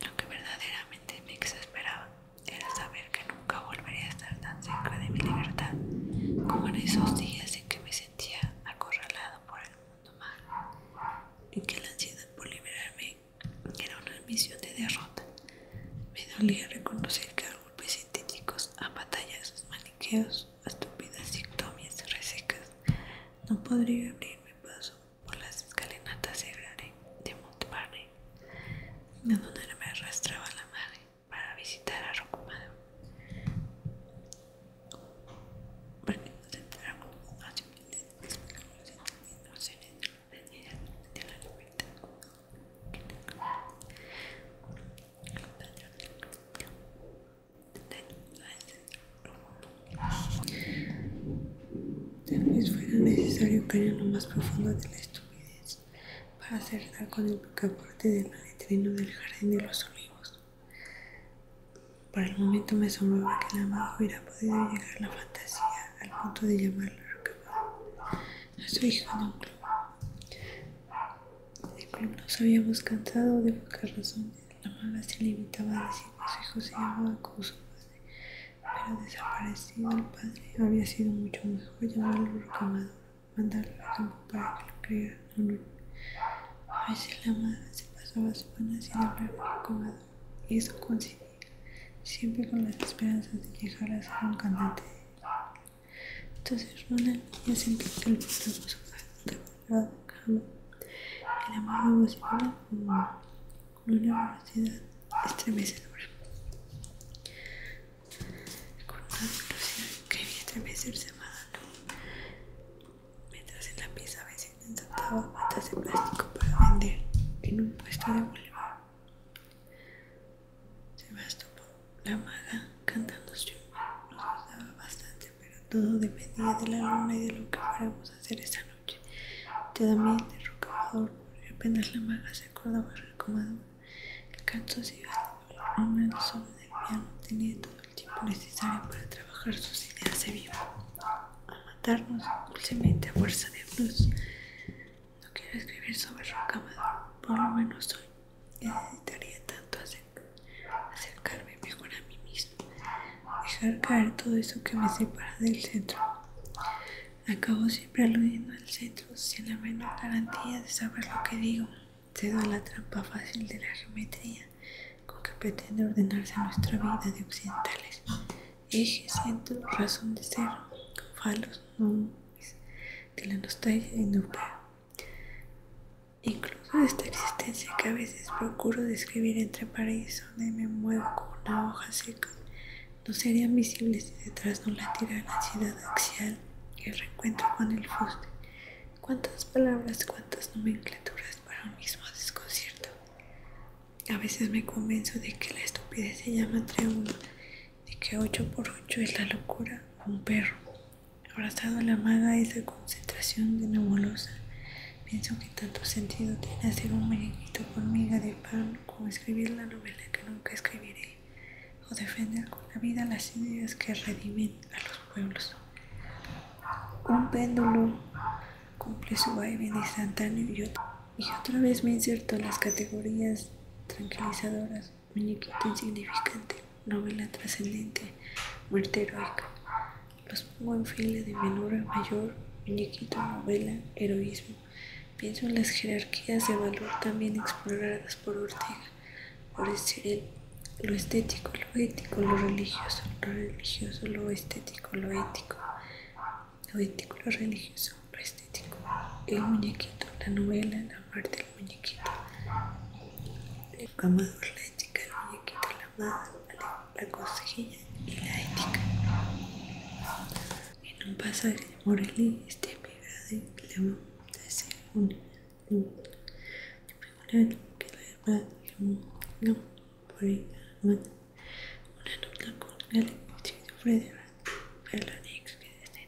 lo que verdaderamente me exasperaba era saber que nunca volvería a estar tan cerca de mi libertad como en esos días en que me sentía acorralado por el mundo malo y que la ansiedad por liberarme era una misión de derrota. Me dolía reconocer que a golpes sintéticos, a batallazos maniqueos, a estúpidas dictomias resecas, no podría abrirme paso por las escalinatas de Montparnasse, de donde me arrastraba la madre para visitar a Rocamado. Tal vez fuera necesario caer en lo más profundo de la estupidez para acertar con el picaporte del letrino del jardín de los olivos. Por el momento me asombraba que la maga hubiera podido llegar a la fantasía al punto de llamarlo Rocamado a su hijo de un club. El club nos habíamos cansado de buscar razones. La maga se limitaba a decir que su hijo se llamaba como su padre, pero desaparecido el padre había sido mucho mejor llamarlo Rocamado, mandarlo al campo para que lo criara. No. A veces la maga se pasaba semanas sin hablar de Rocamado, y eso coincidía siempre con las esperanzas de llegar a ser un cantante. Entonces una niña se empezó el pelo con su cama y la maga vociferaba con una velocidad estremecedora, con una velocidad que debía estremecerse a Madame, mientras en la pieza vecina ensartaba patas de plástico para vender en un puesto de boulevard. Sebastopol, la maga, cantando su nos gustaba bastante, pero todo dependía de la luna y de lo que fuéramos a hacer esa noche. También de Rocamado, porque apenas la maga se acordaba de Rocamado, el canto se iba a una solo del piano, tenía todo el tiempo necesario para trabajar sus ideas de vivo, a matarnos dulcemente a fuerza de blues. No quiero escribir sobre Rocamado, por lo menos hoy. Necesitaría tanto acercarme mejor a mí mismo, dejar caer todo eso que me separa del centro. Acabo siempre aludiendo al centro sin la menor garantía de saber lo que digo. Cedo a la trampa fácil de la geometría con que pretende ordenarse nuestra vida de occidentales. Eje, centro, razón de ser, falos, nombres de la nostalgia europea. Incluso esta existencia que a veces procuro describir entre paredes donde me muevo como una hoja seca, no serían visibles si detrás no latiera la ansiedad axial y el reencuentro con el fuste. Cuántas palabras, cuántas nomenclaturas para un mismo desconcierto. A veces me convenzo de que la estupidez se llama triángulo, de que 8 por 8 es la locura o un perro. Abrazado a la maga esa concentración de nebulosa, pienso que tanto sentido tiene hacer un muñequito con miga de pan como escribir la novela que nunca escribiré, o defender con la vida las ideas que redimen a los pueblos. Un péndulo cumple su vaivén instantáneo y otra vez me inserto en las categorías tranquilizadoras: muñequito insignificante, novela trascendente, muerte heroica. Los pongo en fila de menor a mayor: muñequito, novela, heroísmo. Pienso en las jerarquías de valor también exploradas por Ortega, por Escherel: lo estético, lo ético, lo religioso, lo estético, lo ético, lo religioso, lo estético, el muñequito, la novela, la muerte, el muñequito, el camador, la ética, el muñequito, la amada, la cosquilla y la ética. En un pasaje de Morelli, este Grade le dice una que la verdad no por ahí una nota con el sufre de Berlanix que desde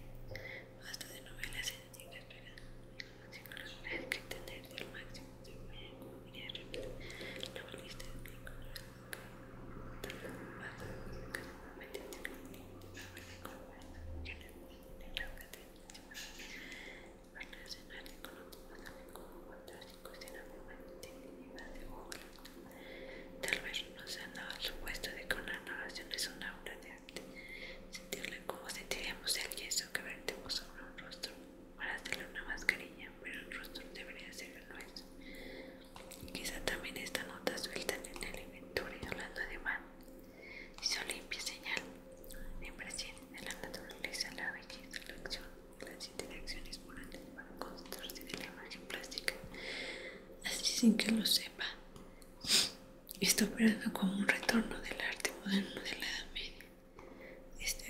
basta de novelas estéticas pegadas que tener el máximo de como diría la novelista de tal vez no se han dado el supuesto de que una narración es una obra de arte, sentirla como sentiríamos el yeso que vertemos sobre un rostro para hacerle una mascarilla, pero el rostro debería ser el nuestro. Quizá también esta nota suelta en el inventario hablando de man hizo limpia señal, me impresión de la naturaleza, la belleza, la acción, las interacciones morales para constarse de la imagen plástica, así sin que lo sepa. Está operando como un retorno del arte moderno de la Edad Media.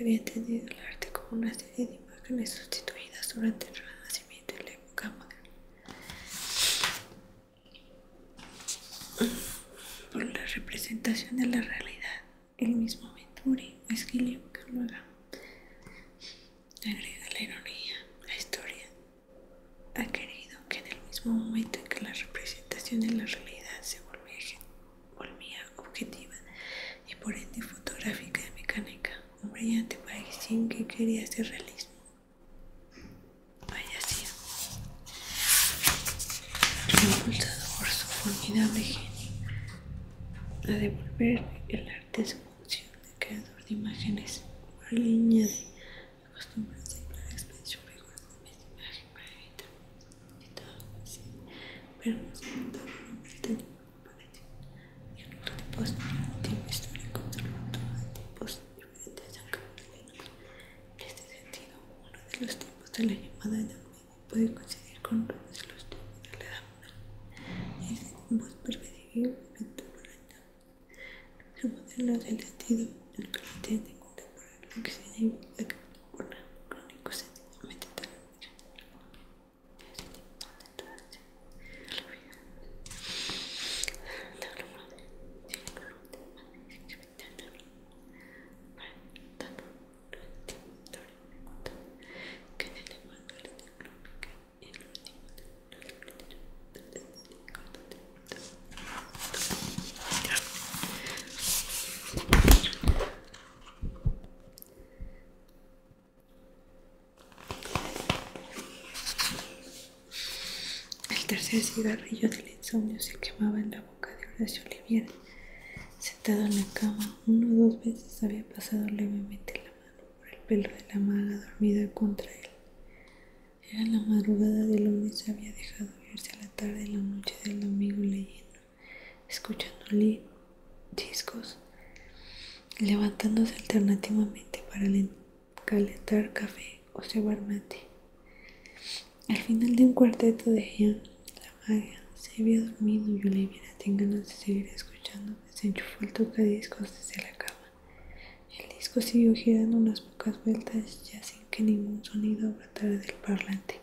Había entendido el arte como una serie de imágenes sustituidas durante el Renacimiento y la época moderna por la representación de la realidad. El mismo Venturi o Esquilio, que luego agrega la ironía, la historia ha querido que en el mismo momento en que la representación de la realidad se volvía objetiva y por ende fotográfica y mecánica, un brillante parisien que quería hacer realismo hacía, impulsado por su formidable genio, a devolver el arte a su función de creador de imágenes por línea de acostumbrarse a la expresión rigurosamente de imagen para evitar que todo así, pero no se notaba un británico aparente y el otro tipo de tiempo histórico observando a tipos diferentes aunque paralelos. En este sentido, uno de los tiempos de la llamada Edad Media puede coincidir con uno de los tiempos de la Edad Moderna. Es ambos perceptiblemente correctos. El moderno es el sentido en el que lo entienden contemporáneo, lo que significa que por crónico sencillamente tal El tercer cigarrillo del insomnio se quemaba en la boca de Horacio Oliviera. Sentado en la cama, 1 o 2 veces había pasado levemente la mano por el pelo de la maga dormida contra él. Era la madrugada del lunes, había dejado irse a la tarde en la noche del domingo leyendo, escuchando discos, levantándose alternativamente para calentar café o cebar mate. Al final de un cuarteto de Jean, la maga Se había dormido y Olivia, sin ganas de seguir escuchando, desenchufó el tocadiscos desde la cama. El disco siguió girando unas pocas vueltas ya sin que ningún sonido brotara del parlante.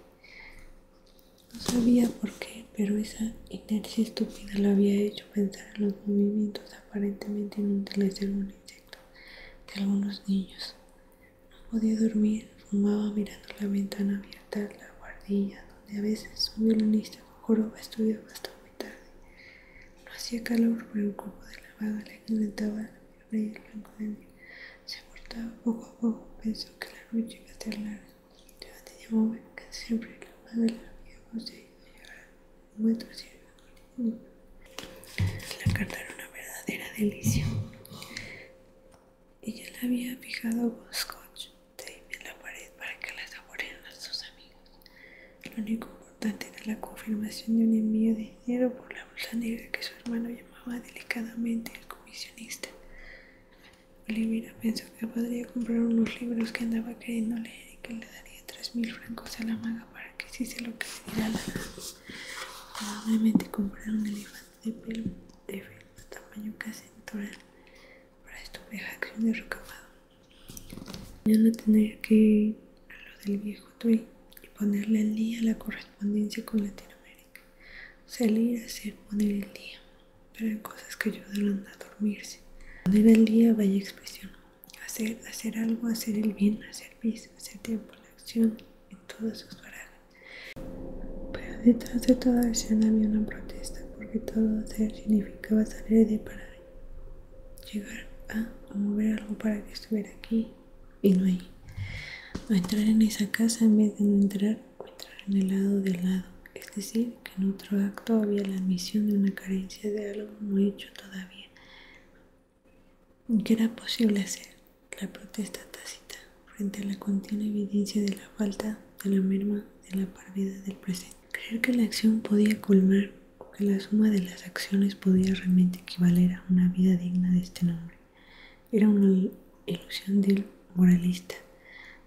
No sabía por qué, pero esa inercia estúpida la había hecho pensar en los movimientos aparentemente inútiles de algún insecto, de algunos niños. No podía dormir, fumaba mirando la ventana abierta a la guardilla, donde a veces un violinista con joroba estudiaba hasta muy tarde. No hacía calor, pero el cuerpo de la vaga le calentaba la fiebre y el blanco de miel se cortaba poco a poco. Pensó que la noche iba a ser larga. Ya tenía mover casi siempre la vaga la había conseguido llegar a 1 metro y la carta era una verdadera delicia. Ella la había fijado con scotch tape en la pared para que la saborearan sus amigos. Lo único importante era la confirmación de un envío de dinero por la bolsa negra que su hermano llamaba delicadamente el comisionista. Olivia pensó que podría comprar unos libros que andaba queriendo leer y que le daría 3.000 francos a la maga para que hiciese lo que le diera la gana. Probablemente comprar un elefante de pelo de felpa tamaño casi natural para estupefacción de recamado. Mañana tendría que ir a lo del viejo Tui y ponerle al día la correspondencia con Latinoamérica. Salir a hacer poner el día, pero hay cosas que ayudan a dormirse. Poner al día, vaya expresión. Hacer algo, hacer el bien, hacer pis, hacer tiempo, la acción en todas sus barajas. Pero detrás de toda acción había una protesta, porque todo hacer significaba salir de para llegar a o mover algo para que estuviera aquí y no ahí. O entrar en esa casa en vez de no entrar, o entrar en el lado de al lado. Es decir, que en otro acto había la admisión de una carencia de algo no hecho todavía. ¿Qué era posible hacer? La protesta tácita frente a la continua evidencia de la falta, de la merma, de la parvedad del presente. Creer que la acción podía colmar o que la suma de las acciones podía realmente equivaler a una vida digna de este nombre. Era una ilusión del moralista.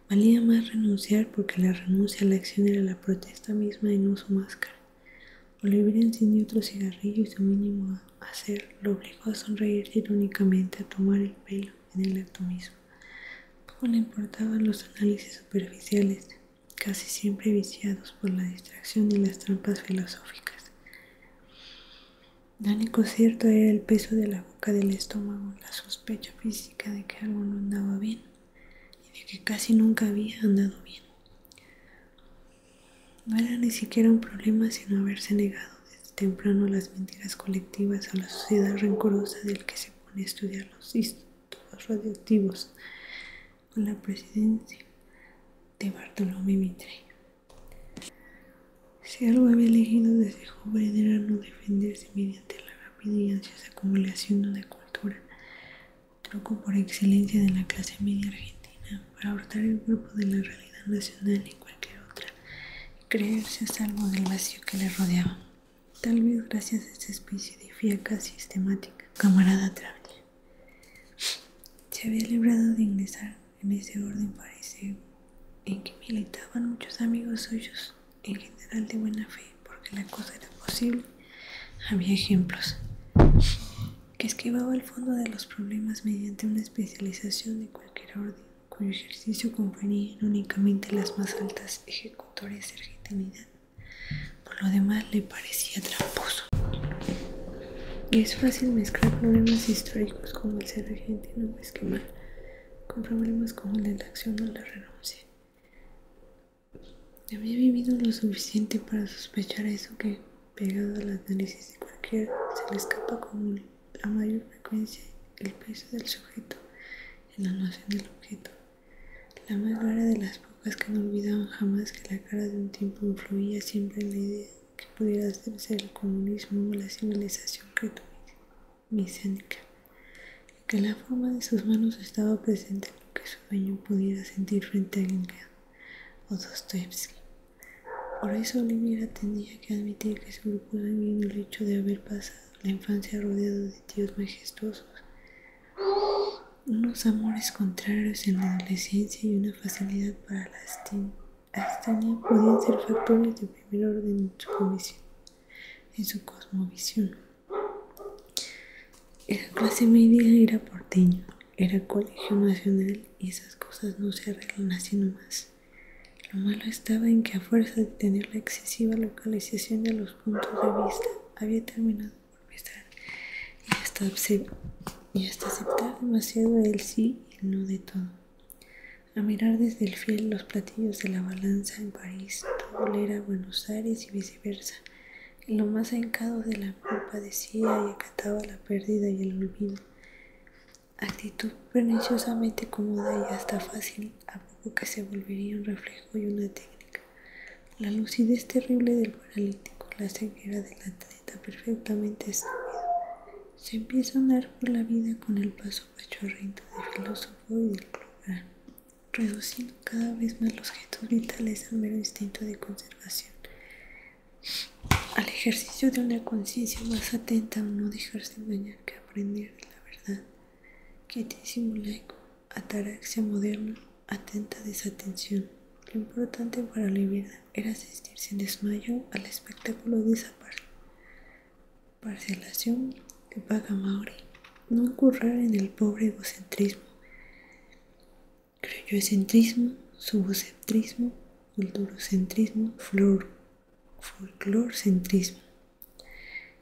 Valía más renunciar porque la renuncia a la acción era la protesta misma y no su máscara. Olivia encendió otro cigarrillo y su mínimo hacer lo obligó a sonreírse irónicamente, a tomar el pelo en el acto mismo. Poco le importaban los análisis superficiales, casi siempre viciados por la distracción y las trampas filosóficas. Lo único cierto era el peso de la boca del estómago, la sospecha física de que algo no andaba bien y de que casi nunca había andado bien. No era ni siquiera un problema sino haberse negado desde temprano a las mentiras colectivas, a la sociedad rencorosa del que se pone a estudiar los isótopos radioactivos con la presidencia de Bartolomé Mitre. Si algo había elegido desde joven era no defenderse mediante la rápida y ansiosa acumulación de una cultura, truco por excelencia de la clase media argentina para hurtar el cuerpo de la realidad nacional y cualquier otra, y creerse a salvo del vacío que le rodeaba. Tal vez gracias a esa especie de fiaca sistemática, camarada Traveler se había librado de ingresar en ese orden fariseo en que militaban muchos amigos suyos, en general de buena fe, porque la cosa era posible. Había ejemplos. Que esquivaba el fondo de los problemas mediante una especialización de cualquier orden, cuyo ejercicio confería únicamente las más altas ejecutorias de argentinidad. Por lo demás le parecía tramposo. Y es fácil mezclar problemas históricos como el ser argentino o esquimal con problemas como el de la acción o la renuncia. Había vivido lo suficiente para sospechar eso que, pegado al análisis de cualquiera, se le escapa con la mayor frecuencia el peso del sujeto en la noción del objeto. La más rara de las pocas que no olvidaban jamás que la cara de un tiempo influía siempre en la idea que pudiera ser el comunismo o la civilización creto-micénica, que la forma de sus manos estaba presente en lo que su dueño pudiera sentir frente a Ginsberg o Dostoevsky. Por eso Olivia tendría que admitir que su grupo sanguíneo, el hecho de haber pasado la infancia rodeado de tíos majestuosos, unos amores contrarios en la adolescencia y una facilidad para la astenia podían ser factores de primer orden en su comisión. en su cosmovisión. Era clase media, era porteño, era colegio nacional y esas cosas no se arreglan así nomás. Lo malo estaba en que a fuerza de tener la excesiva localización de los puntos de vista, había terminado por pesar y hasta aceptar demasiado el sí y el no de todo. A mirar desde el fiel los platillos de la balanza en París, todo le era Buenos Aires y viceversa. En lo más ahincado del amor padecía y acataba la pérdida y el olvido. Actitud perniciosamente cómoda y hasta fácil, a poco que se volvería un reflejo y una técnica. La lucidez terrible del paralítico, la ceguera del atleta perfectamente estúpido. Se empieza a andar por la vida con el paso pachorrento del filósofo y del club, reduciendo cada vez más los gestos vitales al mero instinto de conservación, al ejercicio de una conciencia más atenta a no dejarse engañar que aprender de la verdad. Quietísimo laico, ataraxia moderna, atenta desatención. Lo importante para la vida era asistir sin desmayo al espectáculo de esa parcelación de paga maori, no incurrir en el pobre egocentrismo, creyocentrismo, subocentrismo, culturocentrismo, folclorcentrismo,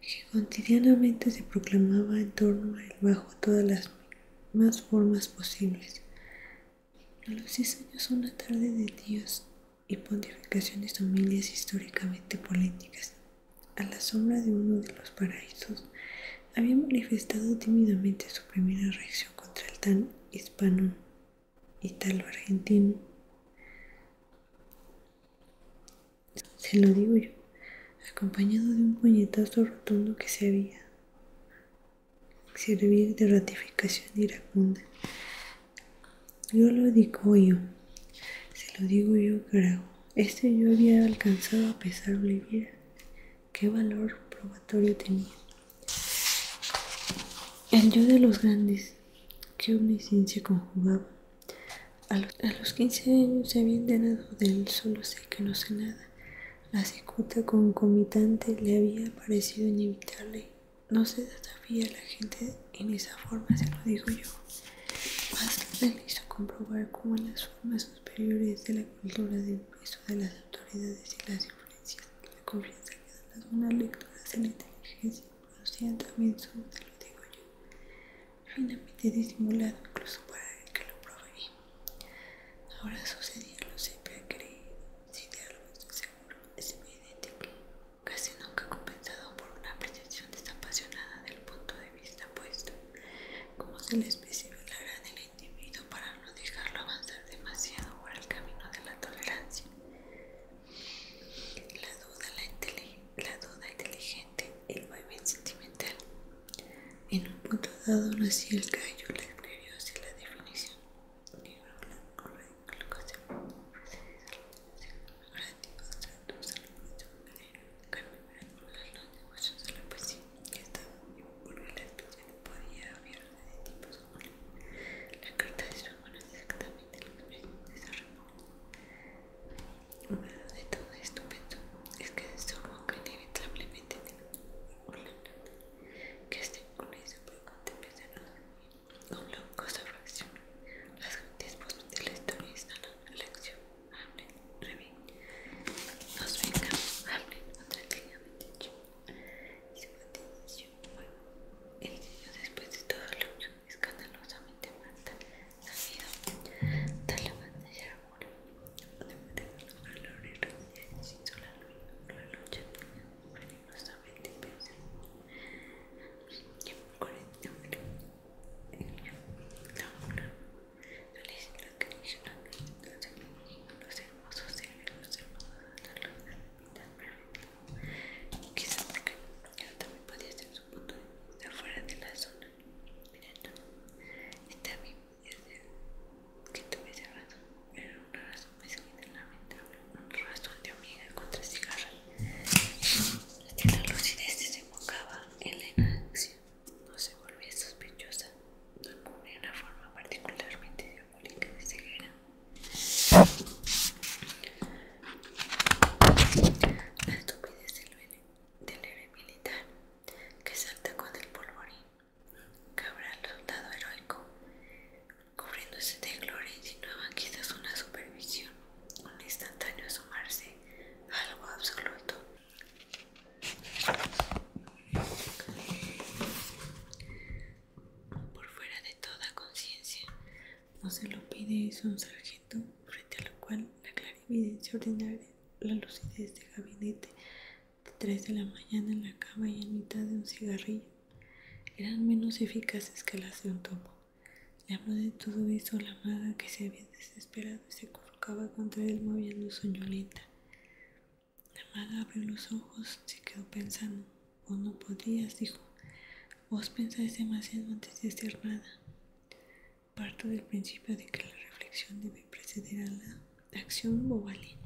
que cotidianamente se proclamaba en torno a él bajo todas las más formas posibles. A los 10 años, una tarde de tíos y pontificaciones homilias históricamente políticas, a la sombra de uno de los paraísos, había manifestado tímidamente su primera reacción contra el tan hispano italo-argentino. Se lo digo yo, acompañado de un puñetazo rotundo que se había servir de ratificación iracunda. Yo lo digo yo, se lo digo yo, carajo. Yo había alcanzado a pesar Oliviera. Qué valor probatorio tenía. El yo de los grandes, qué omnisciencia conjugaba. A los 15 años se había enterado del solo sé que no sé nada. La cicuta concomitante le había parecido inevitable. No se desafía a la gente en esa forma, se lo digo yo. Más le hizo comprobar cómo en las formas superiores de la cultura del peso de las autoridades y las influencias, la confianza que dan las buenas lecturas en la inteligencia producían también su, te lo digo yo, finamente disimulado incluso para el que lo proveía. Ahora sucedía lo siempre ha creído, si de algo estoy seguro, es evidente que casi nunca compensado por una apreciación desapasionada del punto de vista opuesto, como se le especifica en el individuo para no dejarlo avanzar demasiado por el camino de la tolerancia. La duda inteligente, el vaivén sentimental. En un punto dado nacía el gallo, la curiosidad y la definición. Negro, blanco, recto, concepto, oráticos, tratos, Carmen Veracruz, los negocios de la poesía, que estaba por la especial podía hablar de tipos como la carta de sus manos exactamente la expresión de esa reforma. Pero de todo esto pensó, es que desormó que inevitablemente debe volar, que estén con esa por contemplar a dormir. No se lo pide eso a un sargento, frente a lo cual la clarividencia ordinaria, la lucidez de gabinete de 3 de la mañana en la cama y en mitad de un cigarrillo eran menos eficaces que las de un topo. Le habló de todo eso a la maga, que se había desesperado y se colocaba contra él moviendo soñolienta. La maga abrió los ojos, se quedó pensando. Vos no podrías, dijo. Vos pensáis demasiado antes de hacer nada. Parto del principio de que la reflexión debe preceder a la acción bobalín.